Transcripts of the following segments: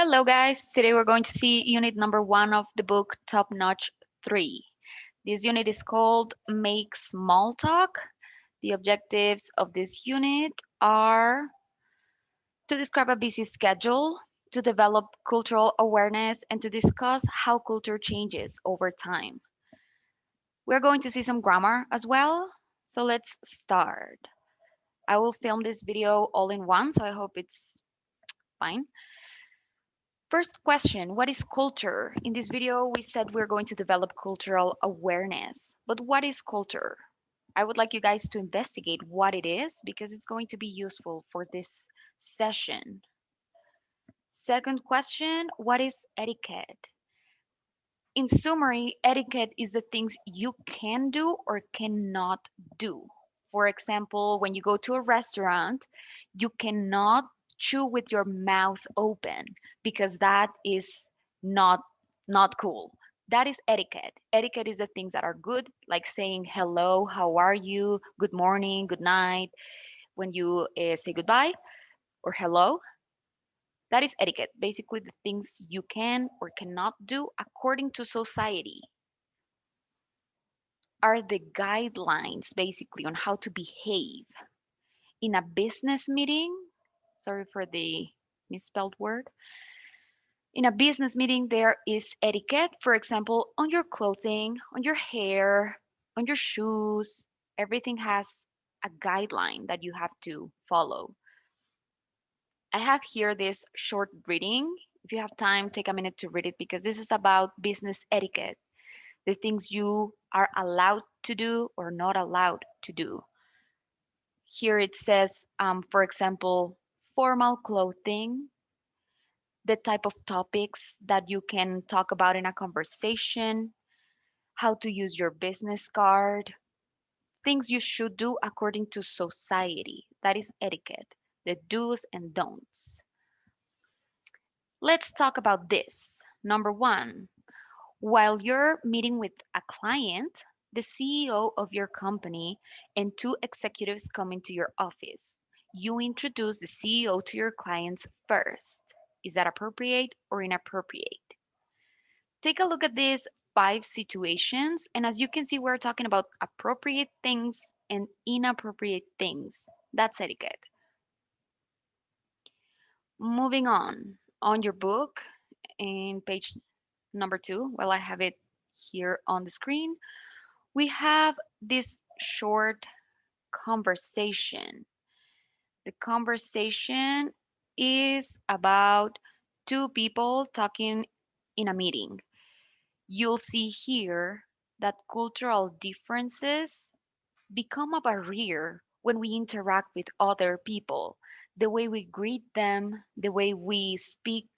Hello, guys. Today we're going to see unit number 1 of the book Top Notch 3. This unit is called Make Small Talk. The objectives of this unit are to describe a busy schedule, to develop cultural awareness, and to discuss how culture changes over time. We're going to see some grammar as well. So let's start. I will film this video all in one, so I hope it's fine. First question, what is culture? In this video, we said we're going to develop cultural awareness. But what is culture? I would like you guys to investigate what it is because it's going to be useful for this session. Second question, what is etiquette? In summary, etiquette is the things you can do or cannot do. For example, when you go to a restaurant, you cannot chew with your mouth open because that is not not cool. That is etiquette. Etiquette is the things that are good, like saying hello, how are you, good morning, good night, when you say goodbye or hello. That is etiquette, basically the things you can or cannot do according to society are the guidelines basically on how to behave in a business meeting. Sorry for the misspelled word. In a business meeting, there is etiquette, for example, on your clothing, on your hair, on your shoes. Everything has a guideline that you have to follow. I have here this short reading. If you have time, take a minute to read it because this is about business etiquette, the things you are allowed to do or not allowed to do. Here it says, for example, formal clothing, the type of topics that you can talk about in a conversation, how to use your business card, things you should do according to society. That is etiquette, the do's and don'ts. Let's talk about this. Number one, while you're meeting with a client, the CEO of your company and two executives come into your office. You introduce the CEO to your clients first. Is that appropriate or inappropriate? Take a look at these 5 situations, and as you can see, we're talking about appropriate things and inappropriate things. That's etiquette. Moving on your book in page number 2, well, I have it here on the screen. We have this short conversation. The conversation is about two people talking in a meeting. You'll see here that cultural differences become a barrier when we interact with other people. The way we greet them, the way we speak,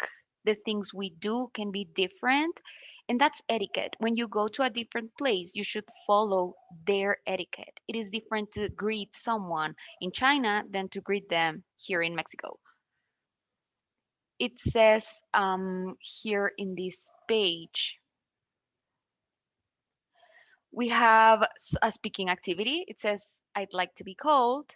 the things we do can be different. And that's etiquette. When you go to a different place, you should follow their etiquette. It is different to greet someone in China than to greet them here in Mexico. It says here in this page, we have a speaking activity. It says, I'd like to be called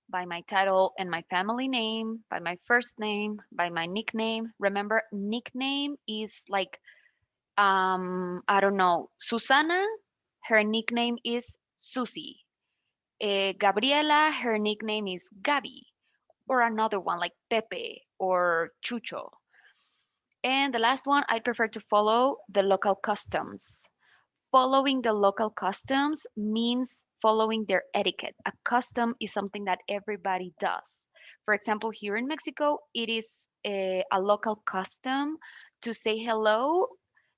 by my title and my family name, by my first name, by my nickname. Remember, nickname is like, I don't know, Susana, her nickname is Susie. Gabriela, her nickname is Gabi, or another one like Pepe or Chucho. And the last one, I prefer to follow the local customs. Following the local customs means following their etiquette. A custom is something that everybody does. For example, here in Mexico, it is a local custom to say hello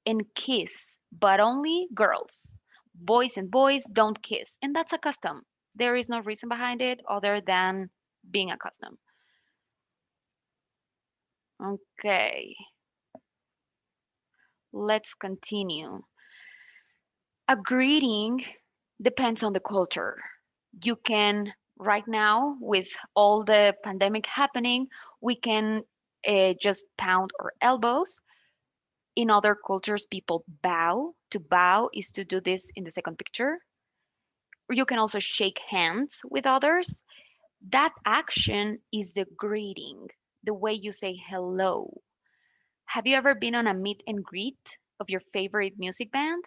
and kiss, but only girls. Boys and boys don't kiss, and that's a custom. There is no reason behind it other than being a custom. Okay, let's continue. A greeting depends on the culture. You can, right now, with all the pandemic happening, we can just pound our elbows. In other cultures, people bow. To bow is to do this in the second picture. Or you can also shake hands with others. That action is the greeting, the way you say hello. Have you ever been on a meet and greet of your favorite music band?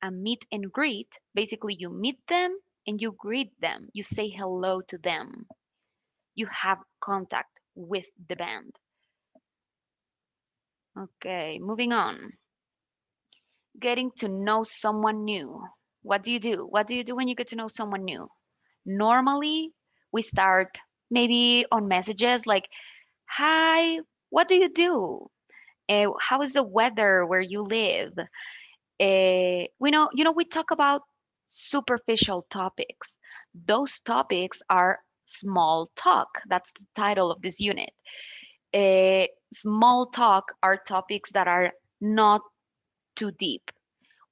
A meet and greet, basically, you meet them and you greet them. You say hello to them. You have contact with the band. Okay, moving on. Getting to know someone new. What do you do? What do you do when you get to know someone new? Normally, we start maybe on messages like, "Hi, what do you do? How is the weather where you live?" We talk about superficial topics. Those topics are small talk. That's the title of this unit. Small talk are topics that are not too deep.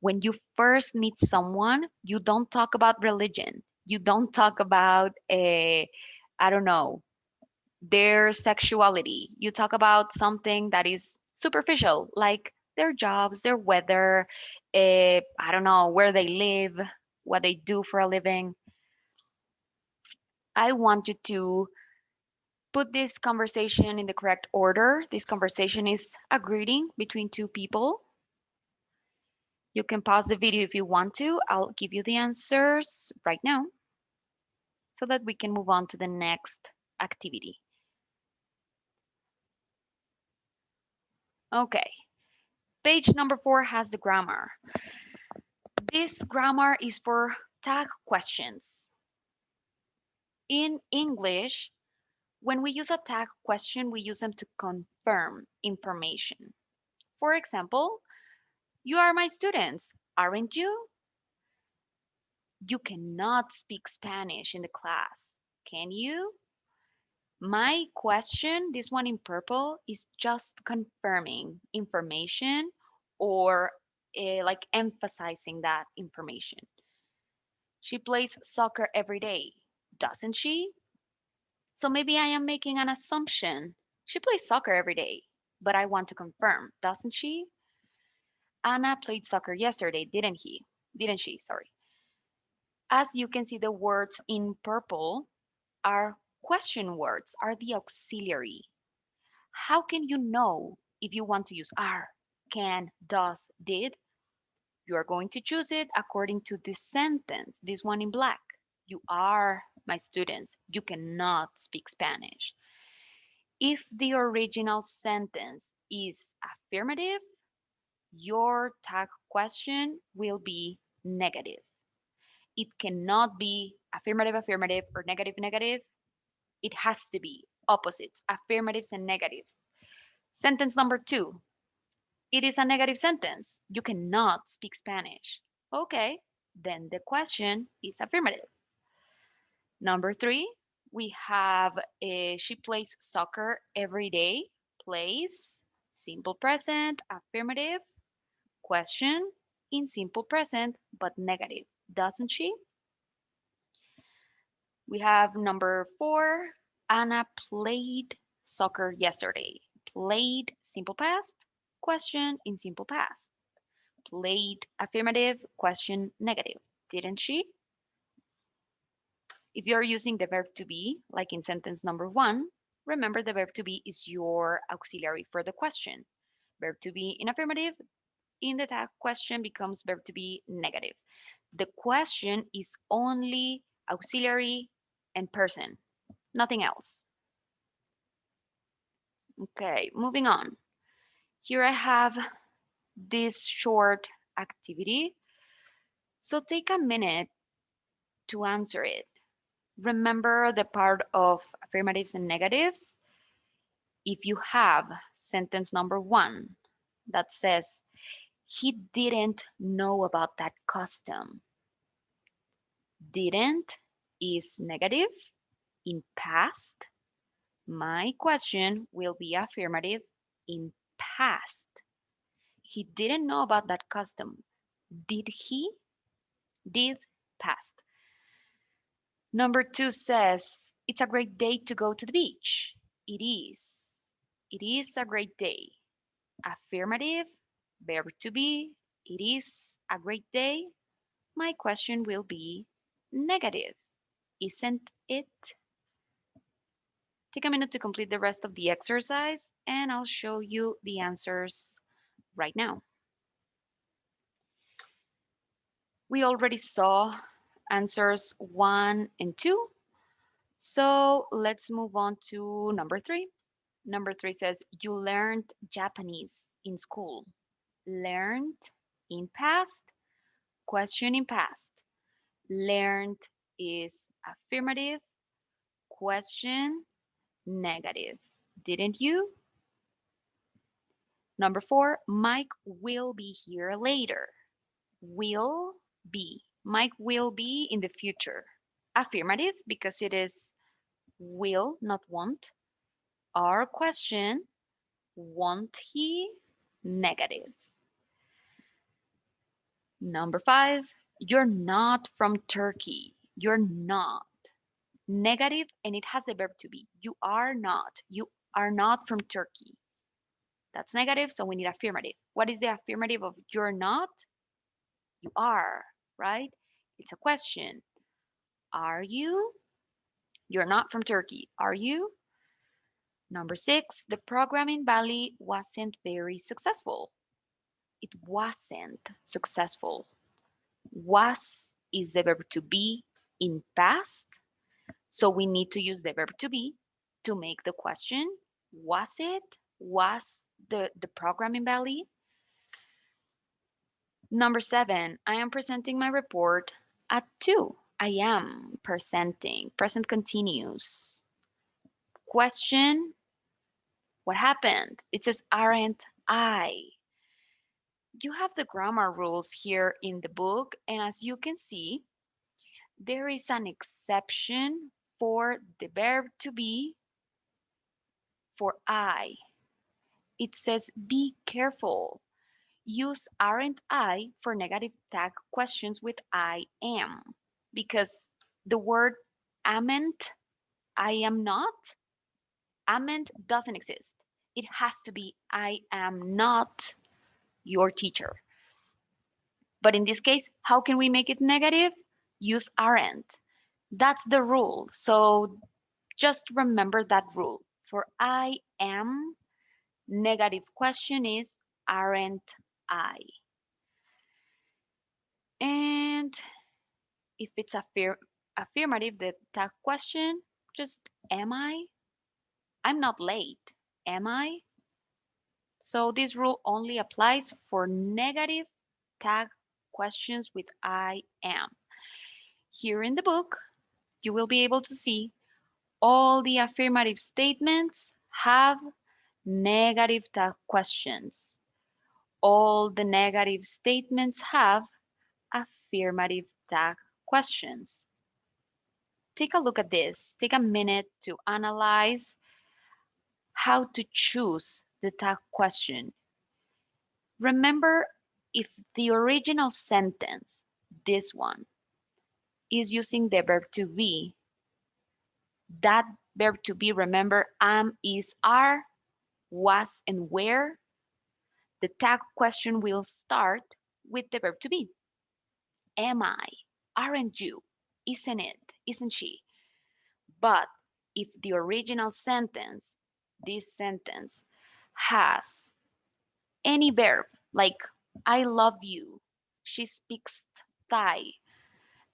When you first meet someone, you don't talk about religion. You don't talk about, I don't know, their sexuality. You talk about something that is superficial, like their jobs, their weather, I don't know, where they live, what they do for a living. I want you to put this conversation in the correct order. This conversation is a greeting between two people. You can pause the video if you want to. I'll give you the answers right now so that we can move on to the next activity. Okay, page number 4 has the grammar. This grammar is for tag questions. In English, when we use a tag question, we use them to confirm information. For example, you are my students, aren't you? You cannot speak Spanish in the class, can you? My question, this one in purple, is just confirming information or like emphasizing that information. She plays soccer every day, doesn't she? So maybe I am making an assumption. She plays soccer every day, but I want to confirm, doesn't she? Anna played soccer yesterday, didn't he? Didn't she? Sorry. As you can see, the words in purple are question words, are the auxiliary. How can you know if you want to use are, can, does, did? You are going to choose it according to this sentence, this one in black. You are my students. You cannot speak Spanish. If the original sentence is affirmative, your tag question will be negative. It cannot be affirmative, affirmative, or negative, negative. It has to be opposites, affirmatives and negatives. Sentence number 2. It is a negative sentence. You cannot speak Spanish. Okay, then the question is affirmative. Number 3, we have she plays soccer every day. Plays, simple present, affirmative. Question, in simple present, but negative. Doesn't she? We have number 4, Anna played soccer yesterday. Played, simple past. Question, in simple past. Played, affirmative. Question, negative. Didn't she? If you're using the verb to be, like in sentence number 1, remember the verb to be is your auxiliary for the question. Verb to be in affirmative in the tag question becomes verb to be negative. The question is only auxiliary and person, nothing else. Okay, moving on. Here I have this short activity. So take a minute to answer it. Remember the part of affirmatives and negatives. If you have sentence number 1 that says, he didn't know about that custom. Didn't is negative in past. My question will be affirmative in past. He didn't know about that custom. Did he? Did, past. Number 2 says, it's a great day to go to the beach. It is. It is a great day. Affirmative, verb to be. It is a great day. My question will be negative. Isn't it? Take a minute to complete the rest of the exercise, and I'll show you the answers right now. We already saw answers 1 and 2, so let's move on to number 3. Number 3 says, you learned Japanese in school. Learned in past, question in past. Learned is affirmative, question negative. Didn't you? Number 4, Mike will be here later. Will be. Mike will be in the future. Affirmative because it is will, not won't. Our question, won't he? Negative. Number 5, you're not from Turkey. You're not. Negative, and it has the verb to be. You are not. You are not from Turkey. That's negative, so we need affirmative. What is the affirmative of you're not? You are, right? It's a question. Are you? You're not from Turkey, are you? Number 6, the program in Bali wasn't very successful. It wasn't successful. Was is the verb to be in past, so we need to use the verb to be to make the question. Was it? Was the program in Bali? Number 7, I am presenting my report at 2. I am presenting. Present continuous. Question, what happened? It says, aren't I? You have the grammar rules here in the book, and as you can see, there is an exception for the verb to be for I. It says, be careful. Use aren't I for negative tag questions with I am, because the word amn't, I am not, amn't doesn't exist. It has to be I am not your teacher. But in this case, how can we make it negative? Use aren't. That's the rule. So just remember that rule. For I am, negative question is aren't I? And if it's affirmative, the tag question, just am I? I'm not late. Am I? So this rule only applies for negative tag questions with I am. Here in the book, you will be able to see all the affirmative statements have negative tag questions. All the negative statements have affirmative tag questions. Take a look at this. Take a minute to analyze how to choose the tag question. Remember, if the original sentence, this one, is using the verb to be, that verb to be, remember, am, is, are, was, and where, the tag question will start with the verb to be. Am I? Aren't you? Isn't it? Isn't she? But if the original sentence, this sentence, has any verb like I love you, she speaks Thai,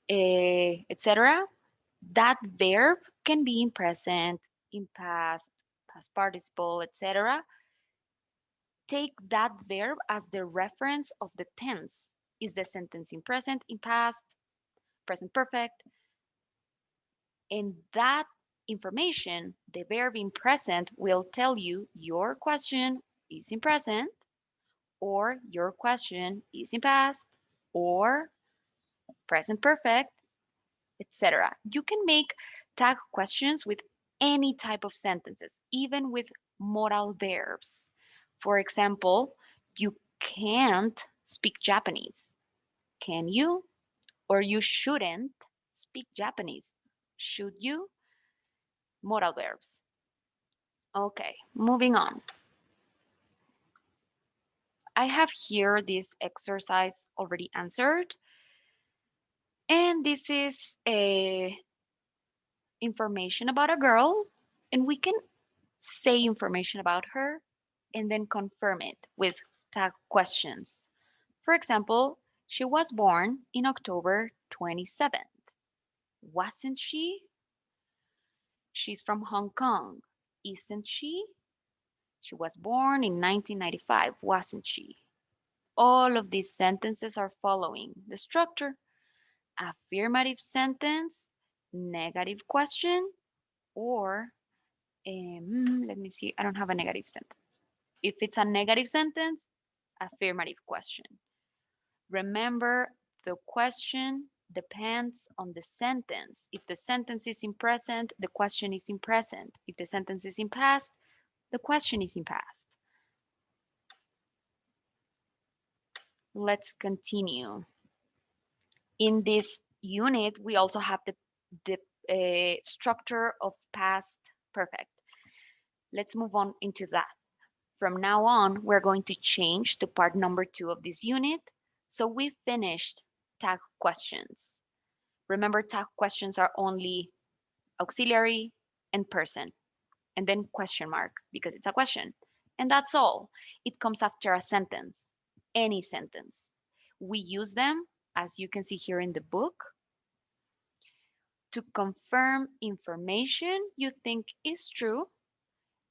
etc., that verb can be in present, in past, past participle, etc. Take that verb as the reference of the tense. Is the sentence in present, in past, present perfect? And that information, the verb in present, will tell you your question is in present, or your question is in past, or present perfect, etc. You can make tag questions with any type of sentences, even with modal verbs. For example, you can't speak Japanese. Can you? Or you shouldn't speak Japanese. Should you? Modal verbs. Okay, moving on. I have here this exercise already answered. And this is a information about a girl. And we can say information about her and then confirm it with tag questions. For example, she was born in October 27th. Wasn't she? She's from Hong Kong. Isn't she? She was born in 1995. Wasn't she? All of these sentences are following the structure: affirmative sentence, negative question, or let me see, I don't have a negative sentence. If it's a negative sentence, affirmative question. Remember, the question depends on the sentence. If the sentence is in present, the question is in present. If the sentence is in past, the question is in past. Let's continue. In this unit, we also have the structure of past perfect. Let's move on into that. From now on, we're going to change to part number 2 of this unit. So we finished tag questions. Remember, tag questions are only auxiliary and person, and then question mark because it's a question. And that's all. It comes after a sentence, any sentence. We use them, as you can see here in the book, to confirm information you think is true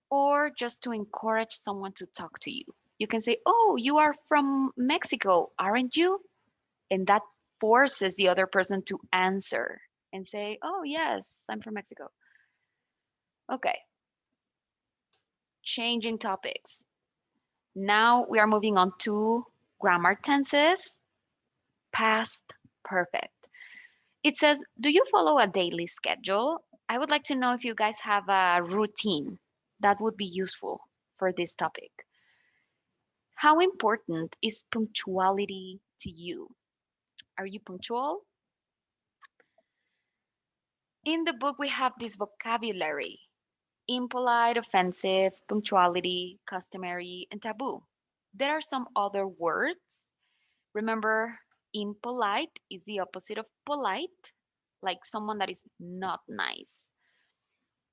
or just to encourage someone to talk to you. You can say, "Oh, you are from Mexico, aren't you?" And that forces the other person to answer and say, "Oh, yes, I'm from Mexico." Okay, changing topics. Now we are moving on to grammar tenses, past perfect. It says, "Do you follow a daily schedule?" I would like to know if you guys have a routine that would be useful for this topic. How important is punctuality to you? Are you punctual? In the book, we have this vocabulary: impolite, offensive, punctuality, customary, and taboo. There are some other words. Remember, impolite is the opposite of polite, like someone that is not nice.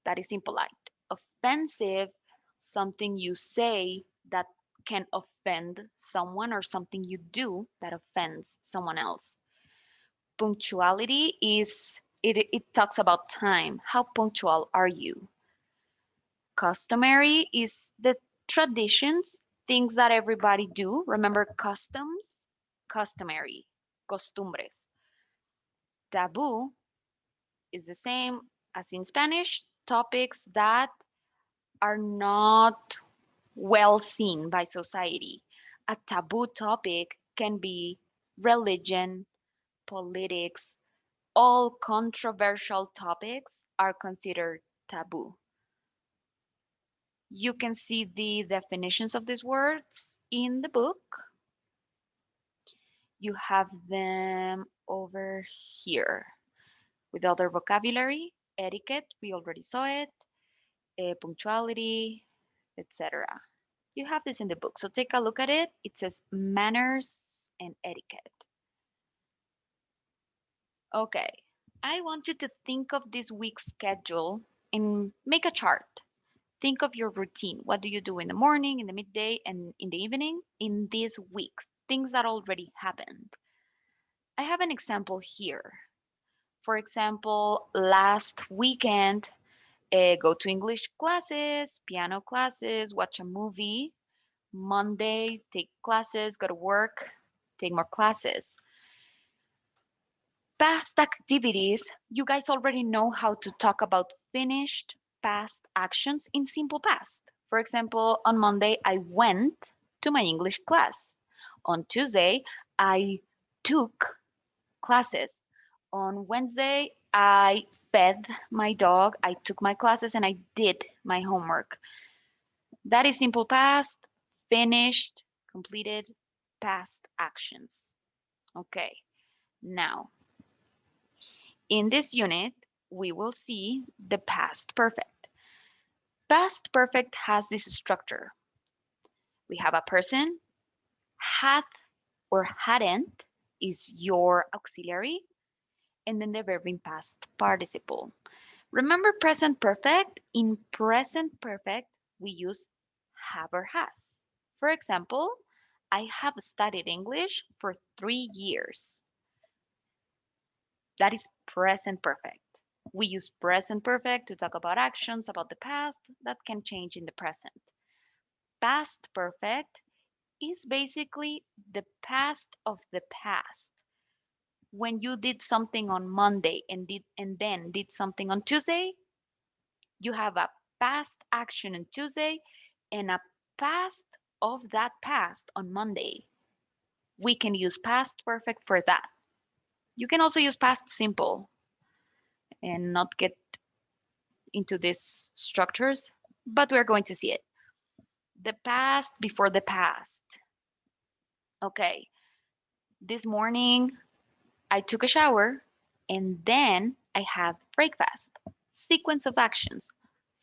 That is impolite. Offensive, something you say that can offend someone or something you do that offends someone else. Punctuality is it talks about time. How punctual are you? Customary is the traditions, things that everybody do. Remember customs? Customary, costumbres. Taboo is the same as in Spanish, topics that are not well seen by society. A taboo topic can be religion, politics, all controversial topics are considered taboo. You can see the definitions of these words in the book. You have them over here with other vocabulary, etiquette, we already saw it, punctuality, etc. You have this in the book, so take a look at it. It says manners and etiquette. Okay, I want you to think of this week's schedule and make a chart. Think of your routine. What do you do in the morning, in the midday, and in the evening in this week? Things that already happened. I have an example here. For example, last weekend, go to English classes, piano classes, watch a movie. Monday, take classes, go to work, take more classes. Past activities, you guys already know how to talk about finished past actions in simple past. For example, on Monday, I went to my English class. On Tuesday, I took classes. On Wednesday, I fed my dog, I took my classes, and I did my homework. That is simple past, finished, completed, past actions. Okay, now in this unit, we will see the past perfect. Past perfect has this structure. We have a person, had or hadn't is your auxiliary, and then the verb in past participle. Remember present perfect? In present perfect, we use have or has. For example, I have studied English for 3 years. That is present perfect. We use present perfect to talk about actions about the past that can change in the present. Past perfect is basically the past of the past. When you did something on Monday and then did something on Tuesday, you have a past action on Tuesday and a past of that past on Monday. We can use past perfect for that. You can also use past simple and not get into these structures, but we're going to see it. The past before the past. Okay, this morning I took a shower and then I had breakfast. Sequence of actions.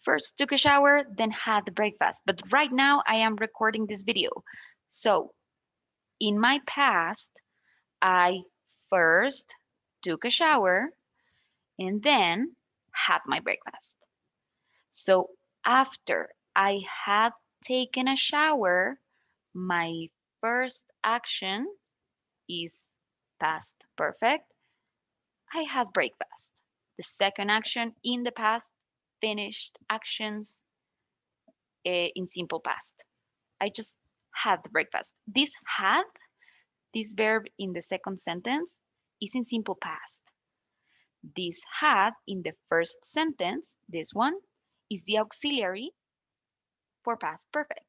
First took a shower, then had the breakfast. But right now I am recording this video. So in my past, I first took a shower and then had my breakfast. So after I had taken a shower, my first action is past perfect. I had breakfast. The second action in the past, finished actions in simple past. I just had the breakfast. This verb in the second sentence, is in simple past. This had in the first sentence, this one, is the auxiliary for past perfect.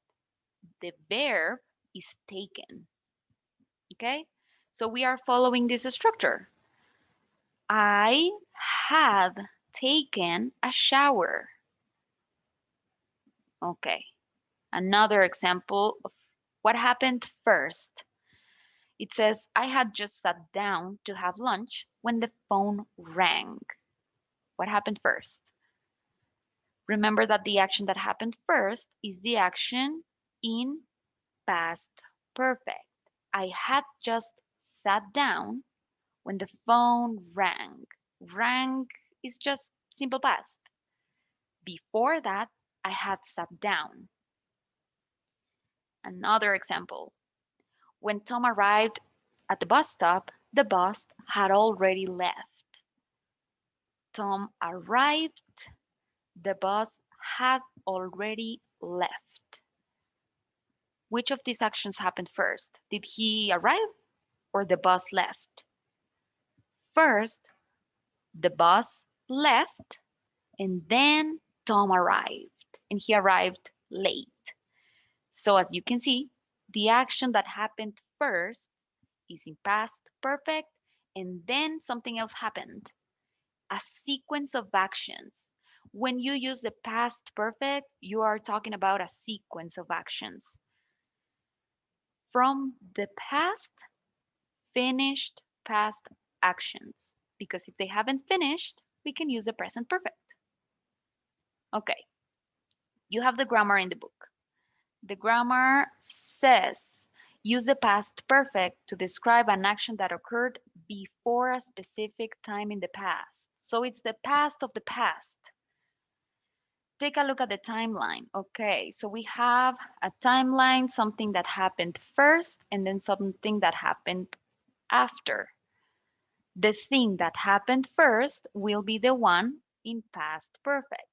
The verb is taken. Okay? So we are following this structure. I had taken a shower. Okay. Another example of what happened first. It says, I had just sat down to have lunch when the phone rang. What happened first? Remember that the action that happened first is the action in past perfect. I had just sat down when the phone rang. Rang is just simple past. Before that, I had sat down. Another example. When Tom arrived at the bus stop, the bus had already left. Tom arrived, the bus had already left. Which of these actions happened first? Did he arrive or the bus left? First, the bus left and then Tom arrived and he arrived late. So as you can see, the action that happened first is in past perfect and then something else happened. A sequence of actions. When you use the past perfect, you are talking about a sequence of actions. From the past, finished past actions. Because if they haven't finished, we can use the present perfect. Okay, you have the grammar in the book. The grammar says use the past perfect to describe an action that occurred before a specific time in the past. So it's the past of the past. Take a look at the timeline. Okay, so we have a timeline, something that happened first and then something that happened after. The thing that happened first will be the one in past perfect.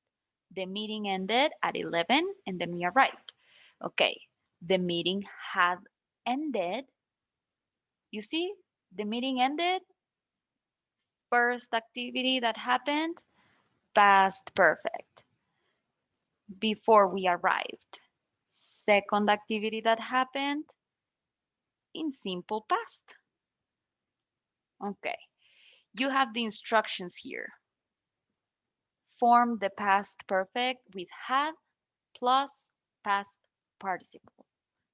The meeting ended at 11 and then we arrived. Okay, the meeting had ended. You see, the meeting ended. First activity that happened, past perfect, before we arrived. Second activity that happened in simple past. Okay, you have the instructions here. Form the past perfect with had plus past participle.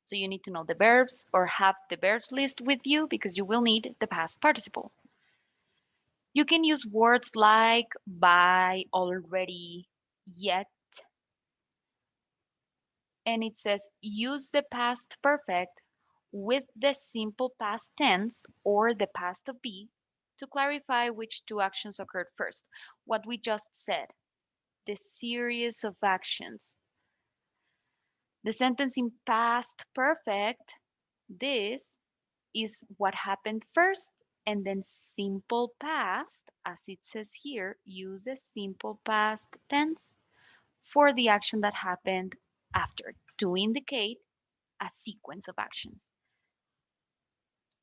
So you need to know the verbs or have the verbs list with you because you will need the past participle. You can use words like by, already, yet, and it says use the past perfect with the simple past tense or the past of be to clarify which two actions occurred first. What we just said. the series of actions. The sentence in past perfect, this is what happened first, and then simple past, as it says here, use the simple past tense for the action that happened after to indicate a sequence of actions.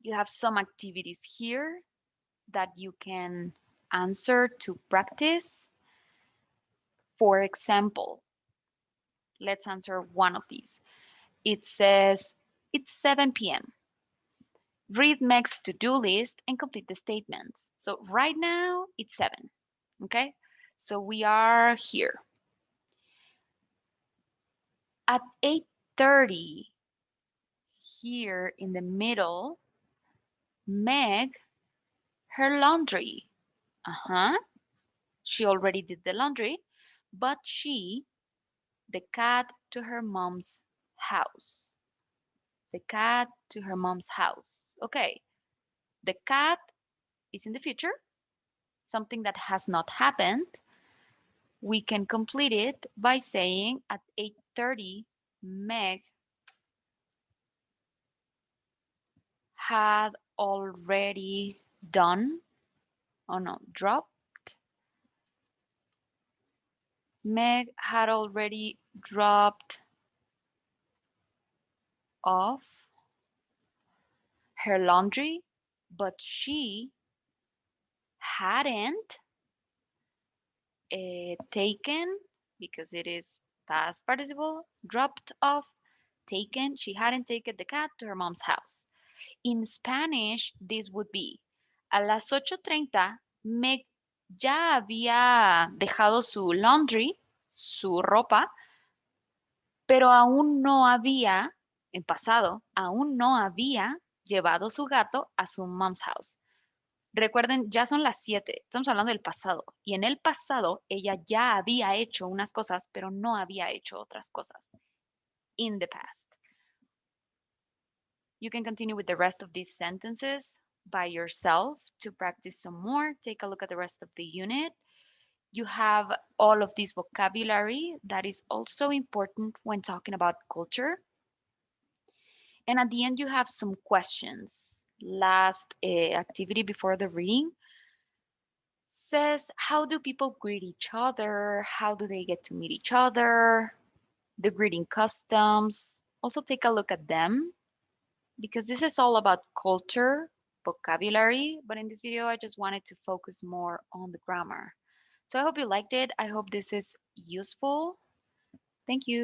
You have some activities here that you can answer to practice. For example, let's answer one of these. It says, it's 7 p.m. Read Meg's to-do list and complete the statements. So right now it's 7, okay? So we are here. At 8:30, here in the middle, Meg, her laundry. Uh-huh. She already did the laundry, but the cat to her mom's house. The cat to her mom's house. Okay. The cat is in the future, something that has not happened. We can complete it by saying at 8:30, Meg had already done, oh no, dropped. Meg had already dropped off her laundry, but she hadn't taken, because it is past participle, dropped off, taken. She hadn't taken the cat to her mom's house. In Spanish, this would be, a las 8:30, Meg ya había dejado su laundry, su ropa, pero aún no había, en pasado, aún no había llevado su gato a su mom's house. Recuerden, ya son las 7, estamos hablando del pasado. Y en el pasado ella ya había hecho unas cosas, pero no había hecho otras cosas. In the past. You can continue with the rest of these sentences by yourself to practice some more. Take a look at the rest of the unit. You have all of this vocabulary that is also important when talking about culture. And at the end, you have some questions. Last activity before the reading says, how do people greet each other? How do they get to meet each other? The greeting customs. Also take a look at them because this is all about culture, vocabulary, but in this video I just wanted to focus more on the grammar. So I hope you liked it. I hope this is useful. Thank you.